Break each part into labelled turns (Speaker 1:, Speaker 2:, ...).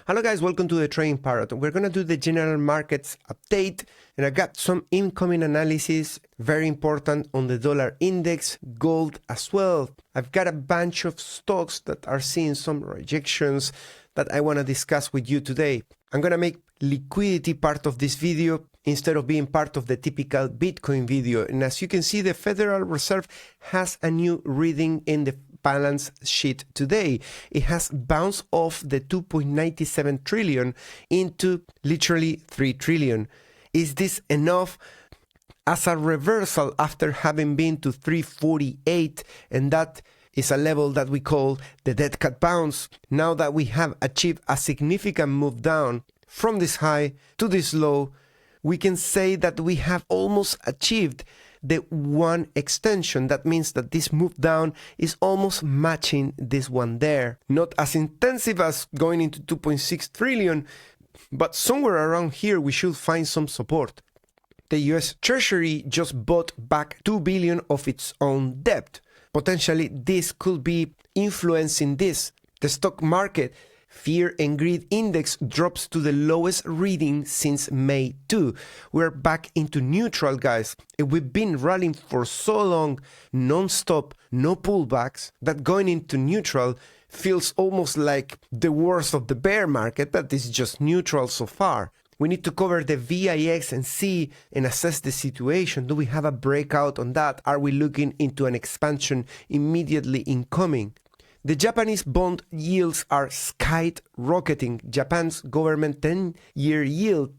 Speaker 1: Hello guys, welcome to the Trading Parrot. We're going to do the general markets update, and I got some incoming analysis, very important, on the dollar index, gold as well. I've got a bunch of stocks that are seeing some rejections that I want to discuss with you today. I'm going to make liquidity part of this video instead of being part of the typical Bitcoin video. And as you can see, the Federal Reserve has a new reading in the balance sheet today. It has bounced off the 2.97 trillion into literally 3 trillion. Is this enough as a reversal after having been to 348? And that is a level that we call the dead cat bounce. Now that we have achieved a significant move down from this high to this low, we can say that we have almost achieved the one extension. That means that this move down is almost matching this one there. Not as intensive as going into 2.6 trillion, but somewhere around here we should find some support. The US Treasury just bought back 2 billion of its own debt. Potentially this could be influencing this. The stock market Fear and Greed Index drops to the lowest reading since May 2. We're back into neutral, guys. We've been rallying for so long, non-stop, no pullbacks, that going into neutral feels almost like the worst of the bear market, that is just neutral so far. We need to cover the VIX and see and assess the situation. Do we have a breakout on that? Are we looking into an expansion immediately incoming? The Japanese bond yields are skyrocketing. Japan's government 10-year yield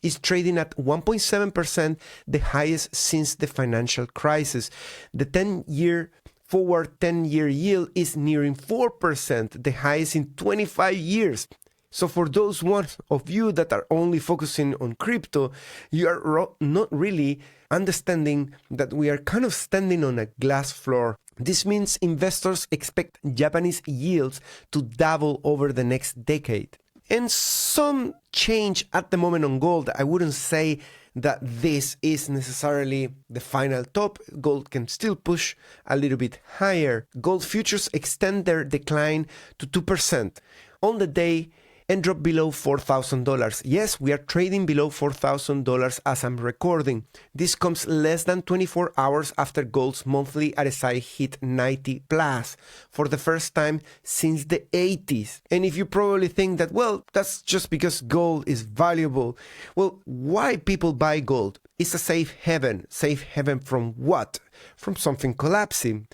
Speaker 1: is trading at 1.7%, the highest since the financial crisis. The 10-year forward 10-year yield is nearing 4%, the highest in 25 years. So for those ones of you that are only focusing on crypto, you are not really understanding that we are kind of standing on a glass floor. This means investors expect Japanese yields to double over the next decade. And some change at the moment on gold. I wouldn't say that this is necessarily the final top. Gold can still push a little bit higher. Gold futures extend their decline to 2% on the day and drop below $4,000. Yes, we are trading below $4,000 as I'm recording. This comes less than 24 hours after gold's monthly RSI hit 90 plus for the first time since the 80s. And if you probably think that, well, that's just because gold is valuable. Well, why people buy gold? It's a safe haven. Safe haven from what? From something collapsing.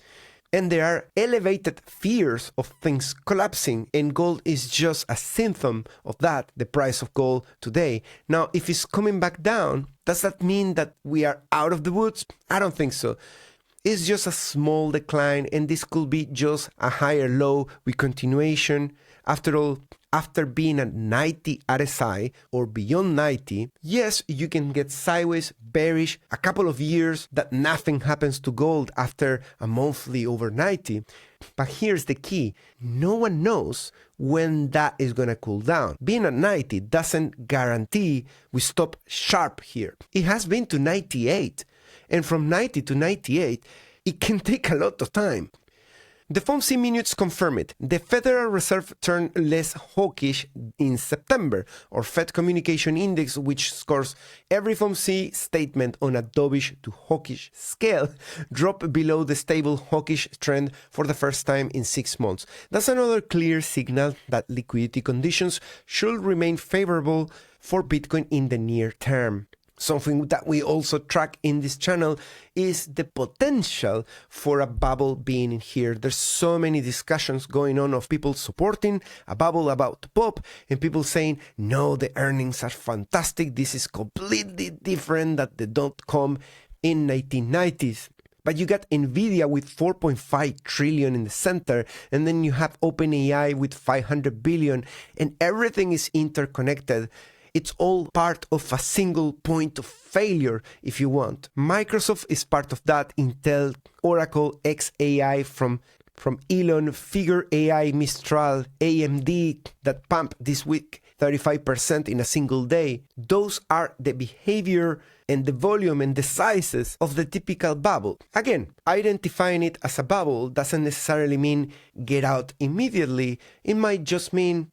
Speaker 1: And there are elevated fears of things collapsing, and gold is just a symptom of that, the price of gold today. Now, if it's coming back down, does that mean that we are out of the woods? I don't think so. It's just a small decline, and this could be just a higher low with continuation. After all, after being at 90 RSI or beyond 90, yes, you can get sideways, bearish, a couple of years that nothing happens to gold after a monthly over 90. But here's the key. No one knows when that is going to cool down. Being at 90 doesn't guarantee we stop sharp here. It has been to 98. And from 90 to 98, it can take a lot of time. The FOMC minutes confirm it. The Federal Reserve turned less hawkish in September, or Fed Communication Index, which scores every FOMC statement on a dovish to hawkish scale, dropped below the stable hawkish trend for the first time in 6 months. That's another clear signal that liquidity conditions should remain favorable for Bitcoin in the near term. Something that we also track in this channel is the potential for a bubble being in here. There's so many discussions going on of people supporting a bubble about to pop and people saying, no, the earnings are fantastic. This is completely different than the dot-com in 1990s. But you got Nvidia with 4.5 trillion in the center, and then you have OpenAI with 500 billion, and everything is interconnected. It's all part of a single point of failure, if you want. Microsoft is part of that, Intel, Oracle, XAI from from Elon, Figure AI, Mistral, AMD that pumped this week 35% in a single day. Those are the behavior and the volume and the sizes of the typical bubble. Again, identifying it as a bubble doesn't necessarily mean get out immediately. It might just mean,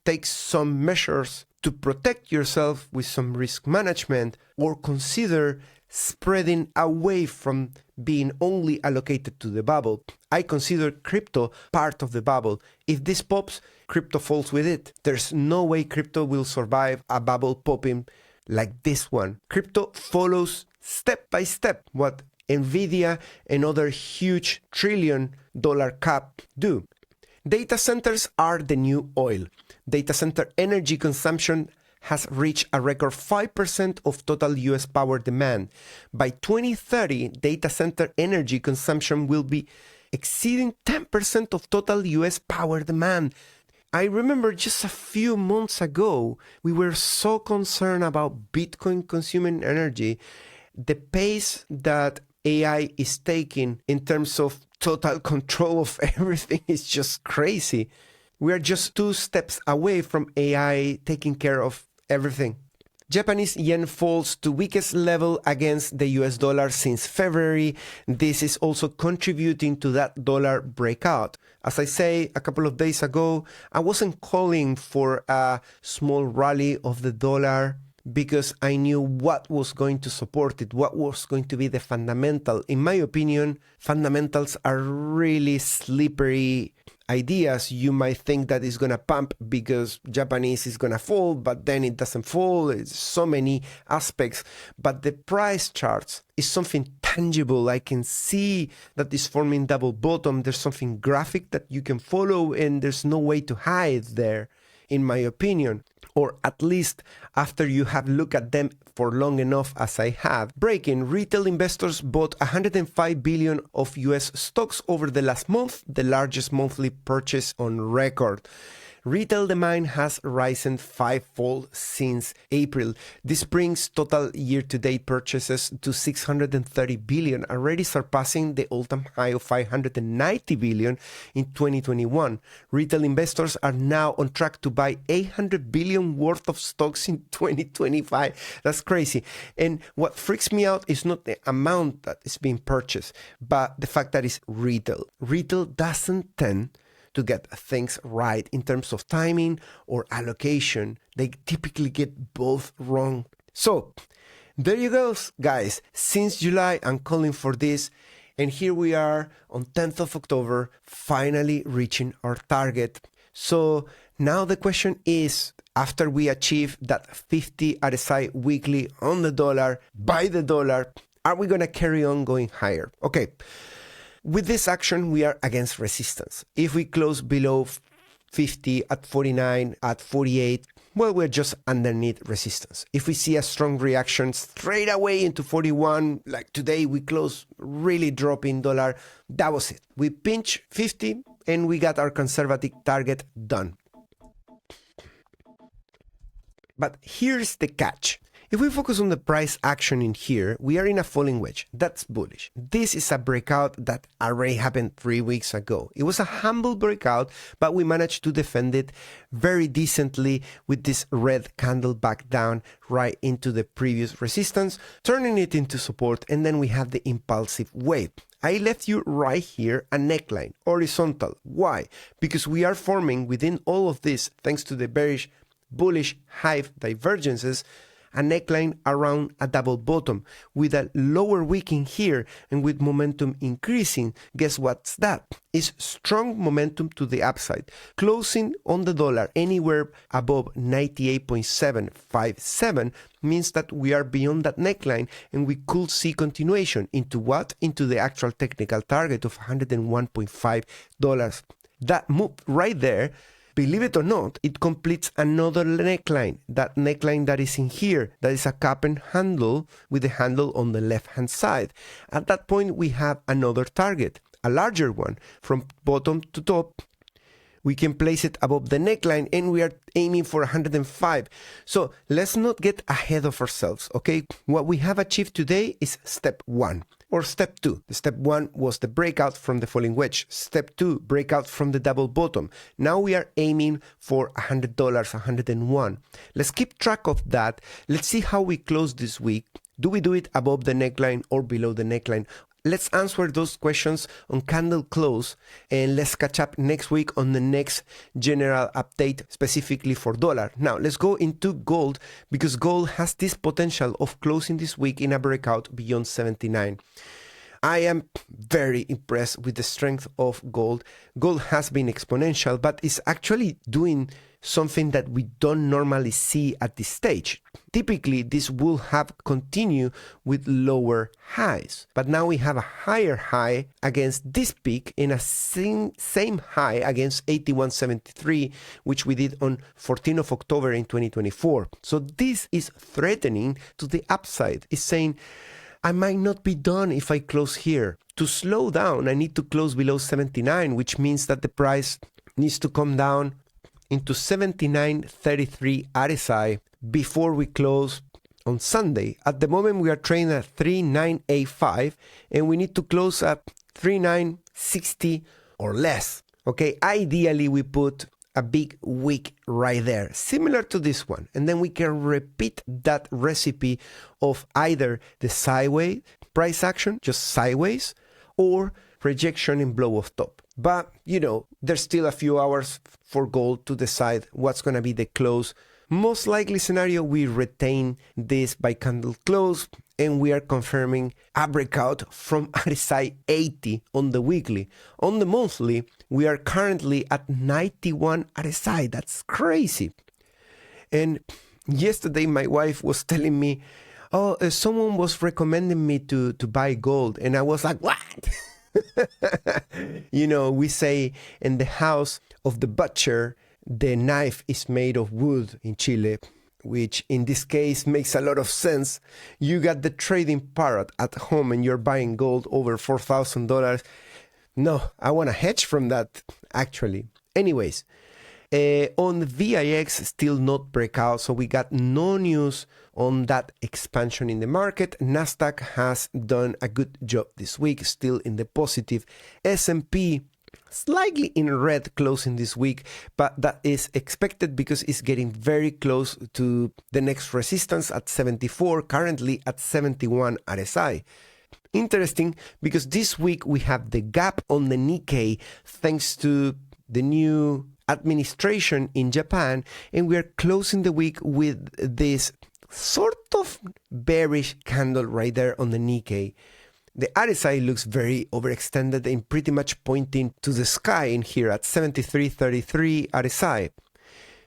Speaker 1: take some measures to protect yourself with some risk management, or consider spreading away from being only allocated to the bubble. I consider crypto part of the bubble. If this pops, crypto falls with it. There's no way crypto will survive a bubble popping like this one. Crypto follows step by step what Nvidia and other huge trillion-dollar cap do. Data centers are the new oil. Data center energy consumption has reached a record 5% of total US power demand. By 2030, data center energy consumption will be exceeding 10% of total US power demand. I remember just a few months ago, we were so concerned about Bitcoin consuming energy. The pace that AI is taking in terms of total control of everything is just crazy. We are just 2 steps away from AI taking care of everything. Japanese yen falls to weakest level against the US dollar since February. This is also contributing to that dollar breakout. As I say, a couple of days ago, I wasn't calling for a small rally of the dollar because I knew what was going to support it, what was going to be the fundamental. In my opinion, fundamentals are really slippery ideas. You might think that it's going to pump because Japanese is going to fall, but then it doesn't fall. It's so many aspects. But the price charts is something tangible. I can see that it's forming double bottom. There's something graphic that you can follow, and there's no way to hide there, in my opinion. Or at least after you have looked at them for long enough as I have. Breaking, retail investors bought 105 billion of US stocks over the last month, the largest monthly purchase on record. Retail demand has risen 5-fold since April. This brings total year-to-date purchases to 630 billion, already surpassing the all-time high of 590 billion in 2021. Retail investors are now on track to buy 800 billion worth of stocks in 2025. That's crazy. And what freaks me out is not the amount that is being purchased, but the fact that it's retail. Retail doesn't tend to get things right in terms of timing or allocation. They typically get both wrong. So there you go, guys. Since July, I'm calling for this. And here we are on 10th of October, finally reaching our target. So now the question is, after we achieve that 50 RSI weekly on the dollar, buy the dollar, are we going to carry on going higher? Okay. With this action, we are against resistance. If we close below 50, at 49, at 48, well, we're just underneath resistance. If we see a strong reaction straight away into 41, like today we close really dropping dollar, that was it. We pinch 50 and we got our conservative target done. But here's the catch. If we focus on the price action in here, we are in a falling wedge. That's bullish. This is a breakout that already happened 3 weeks ago. It was a humble breakout, but we managed to defend it very decently with this red candle back down right into the previous resistance, turning it into support, and then we have the impulsive wave. I left you right here a neckline, horizontal. Why? Because we are forming within all of this, thanks to the bearish, bullish, hive divergences, a neckline around a double bottom with a lower wick in here and with momentum increasing. Guess what's that? It's strong momentum to the upside. Closing on the dollar anywhere above 98.757 means that we are beyond that neckline and we could see continuation into what? Into the actual technical target of $101.5. That move right there, believe it or not, it completes another neckline. That neckline that is in here, that is a cup and handle with the handle on the left-hand side. At that point, we have another target, a larger one. From bottom to top, we can place it above the neckline and we are aiming for 105. So let's not get ahead of ourselves, okay? What we have achieved today is step 1. or step 2. The step 1 was the breakout from the falling wedge. Step 2, breakout from the double bottom. Now we are aiming for $100, 101. Let's keep track of that. Let's see how we close this week. Do we do it above the neckline or below the neckline? Let's answer those questions on candle close, and let's catch up next week on the next general update specifically for dollar. Now let's go into gold, because gold has this potential of closing this week in a breakout beyond 79. I am very impressed with the strength of gold. Gold has been exponential, but it's actually doing something that we don't normally see at this stage. Typically, this will have continued with lower highs, but now we have a higher high against this peak and a same high against 81.73, which we did on 14th of October in 2024. So this is threatening to the upside. It's saying, I might not be done if I close here. To slow down, I need to close below 79, which means that the price needs to come down into 79.33 RSI before we close on Sunday. At the moment, we are trading at 3985, and we need to close at 3960 or less. Okay, ideally, we put a big wick right there, similar to this one. And then we can repeat that recipe of either the sideways price action, just sideways, or rejection and blow off top. But, there's still a few hours for gold to decide what's going to be the close. Most likely scenario, we retain this by candle close, and we are confirming a breakout from RSI 80 on the weekly. On the monthly, we are currently at 91 RSI. That's crazy. And yesterday, my wife was telling me, someone was recommending me to buy gold. And I was like, what? We say in the house of the butcher, the knife is made of wood in Chile, which in this case makes a lot of sense. You got the trading parrot at home and you're buying gold over $4,000. No, I want to hedge from that, actually. Anyways, on VIX, still not breakout, so we got no news on that expansion in the market. Nasdaq has done a good job this week, still in the positive. S&P slightly in red closing this week, but that is expected because it's getting very close to the next resistance at 74, currently at 71 RSI. Interesting, because this week we have the gap on the Nikkei thanks to the new administration in Japan, and we are closing the week with this sort of bearish candle right there on the Nikkei. The RSI looks very overextended and pretty much pointing to the sky in here at 73.33 RSI.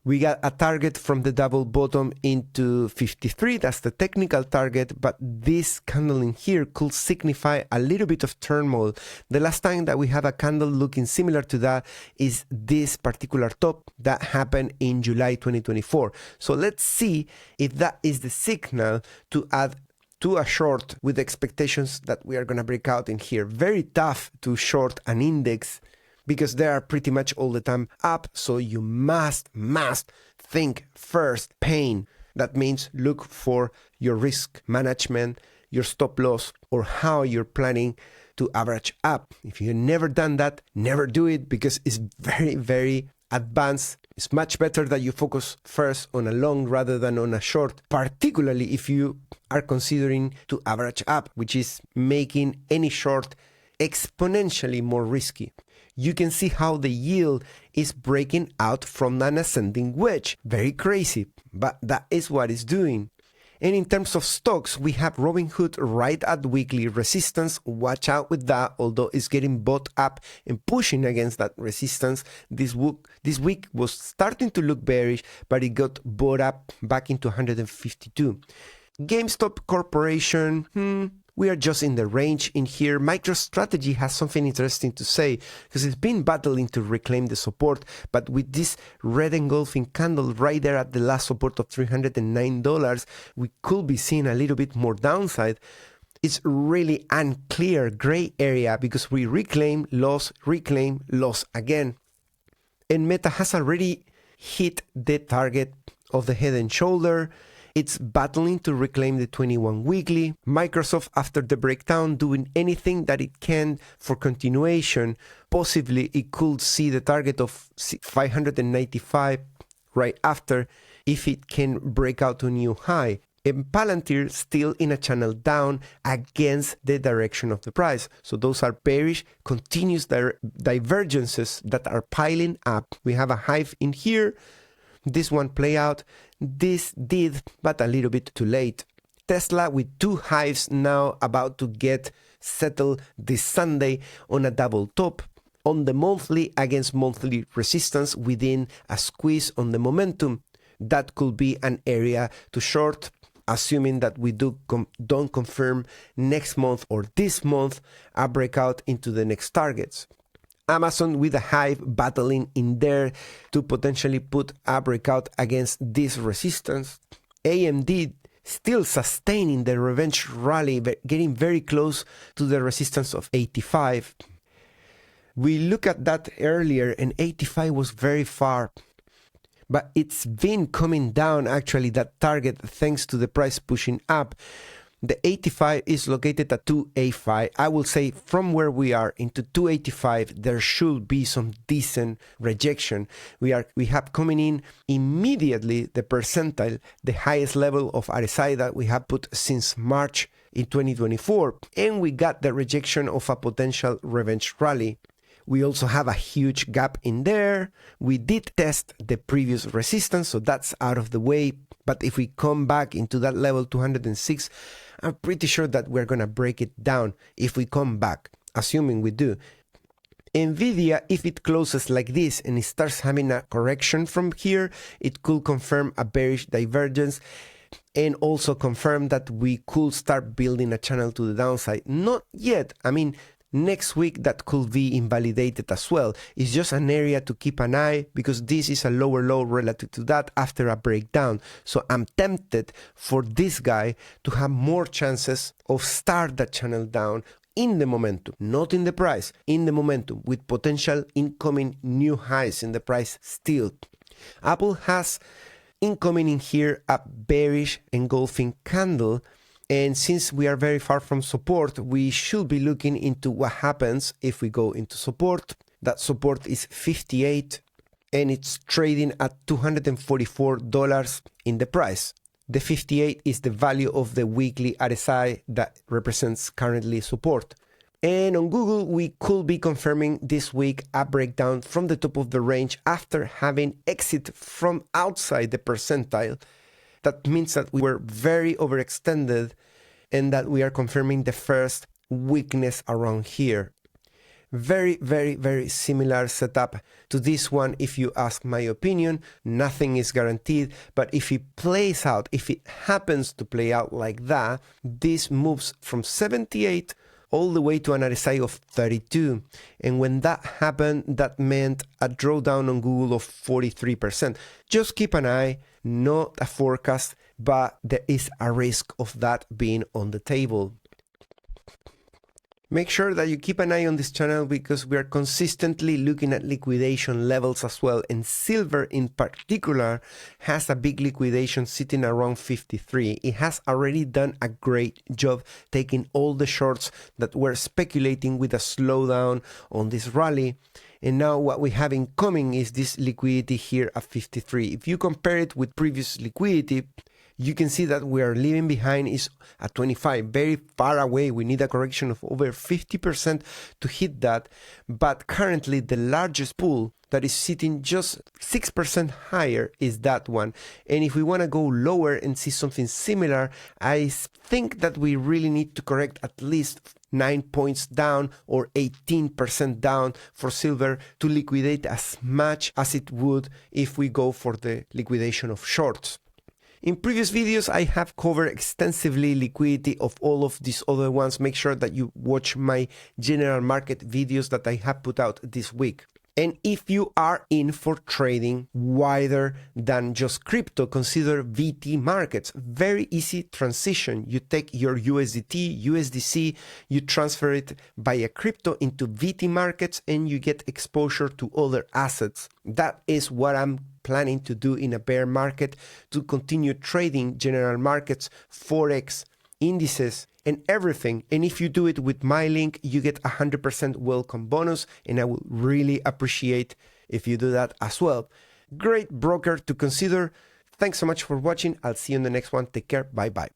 Speaker 1: We got a target from the double bottom into 53. That's the technical target, but this candle in here could signify a little bit of turmoil. The last time that we have a candle looking similar to that is this particular top that happened in July 2024. So let's see if that is the signal to add to a short with expectations that we are going to break out in here. Very tough to short an index because they are pretty much all the time up. So you must think first pain. That means look for your risk management, your stop loss, or how you're planning to average up. If you've never done that, never do it, because it's very, very advanced. It's much better that you focus first on a long rather than on a short, particularly if you are considering to average up, which is making any short exponentially more risky. You can see how the yield is breaking out from an ascending wedge. Very crazy, but that is what it's doing. And in terms of stocks, we have Robinhood right at weekly resistance. Watch out with that, although it's getting bought up and pushing against that resistance. This week was starting to look bearish, but it got bought up back into 152. GameStop Corporation, we are just in the range in here. MicroStrategy has something interesting to say because it's been battling to reclaim the support, but with this red engulfing candle right there at the last support of $309, we could be seeing a little bit more downside. It's really unclear gray area because we reclaim loss again. And Meta has already hit the target of the head and shoulder, It's battling to reclaim the 21 weekly. Microsoft, after the breakdown, doing anything that it can for continuation. Possibly it could see the target of 595 right after if it can break out to a new high. And Palantir still in a channel down against the direction of the price. So those are bearish, continuous divergences that are piling up. We have a hive in here. This one play out. This did, but a little bit too late. Tesla with two hives now about to get settled this Sunday on a double top. On the monthly against monthly resistance within a squeeze on the momentum. That could be an area to short, assuming that we don't confirm next month or this month a breakout into the next targets. Amazon with a hive battling in there to potentially put a breakout against this resistance. AMD still sustaining the revenge rally, getting very close to the resistance of 85. We looked at that earlier and 85 was very far. But it's been coming down actually, that target, thanks to the price pushing up. The 85 is located at 285. I will say from where we are into 285, there should be some decent rejection. We have coming in immediately the percentile, the highest level of RSI that we have put since March in 2024. And we got the rejection of a potential revenge rally. We also have a huge gap in there. We did test the previous resistance, so that's out of the way. But if we come back into that level 206, I'm pretty sure that we're going to break it down if we come back, assuming we do. Nvidia, if it closes like this and it starts having a correction from here, it could confirm a bearish divergence and also confirm that we could start building a channel to the downside. Not yet. I mean, next week that could be invalidated as well. It's just an area to keep an eye because this is a lower low relative to that after a breakdown. So I'm tempted for this guy to have more chances of start that channel down in the momentum, not in the price, in the momentum with potential incoming new highs in the price still. Apple has incoming in here a bearish engulfing candle. And since we are very far from support, we should be looking into what happens if we go into support. That support is 58 and it's trading at $244 in the price. The 58 is the value of the weekly RSI that represents currently support. And on Google, we could be confirming this week a breakdown from the top of the range after having exit from outside the percentile. That means that we were very overextended and that we are confirming the first weakness around here. Very, very, very similar setup to this one. If you ask my opinion, nothing is guaranteed. But if it plays out, if it happens to play out like that, this moves from 78 all the way to an RSI of 32. And when that happened, that meant a drawdown on Google of 43%. Just keep an eye, not a forecast, but there is a risk of that being on the table. Make sure that you keep an eye on this channel because we are consistently looking at liquidation levels as well. And silver in particular has a big liquidation sitting around 53. It has already done a great job taking all the shorts that were speculating with a slowdown on this rally. And now what we have incoming is this liquidity here at 53. If you compare it with previous liquidity, you can see that we are leaving behind is at 25, very far away. We need a correction of over 50% to hit that. But currently the largest pool that is sitting just 6% higher is that one. And if we want to go lower and see something similar, I think that we really need to correct at least 9 points down or 18% down for silver to liquidate as much as it would if we go for the liquidation of shorts. In previous videos, I have covered extensively liquidity of all of these other ones. Make sure that you watch my general market videos that I have put out this week. And if you are in for trading wider than just crypto, consider VT markets. Very easy transition. You take your USDT, USDC, you transfer it via crypto into VT markets, and you get exposure to other assets. That is what I'm planning to do in a bear market, to continue trading general markets, Forex, indices, and everything. And if you do it with my link, you get 100% welcome bonus, and I will really appreciate if you do that as well. Great broker to consider. Thanks so much for watching. I'll see you in the next one. Take care. Bye bye.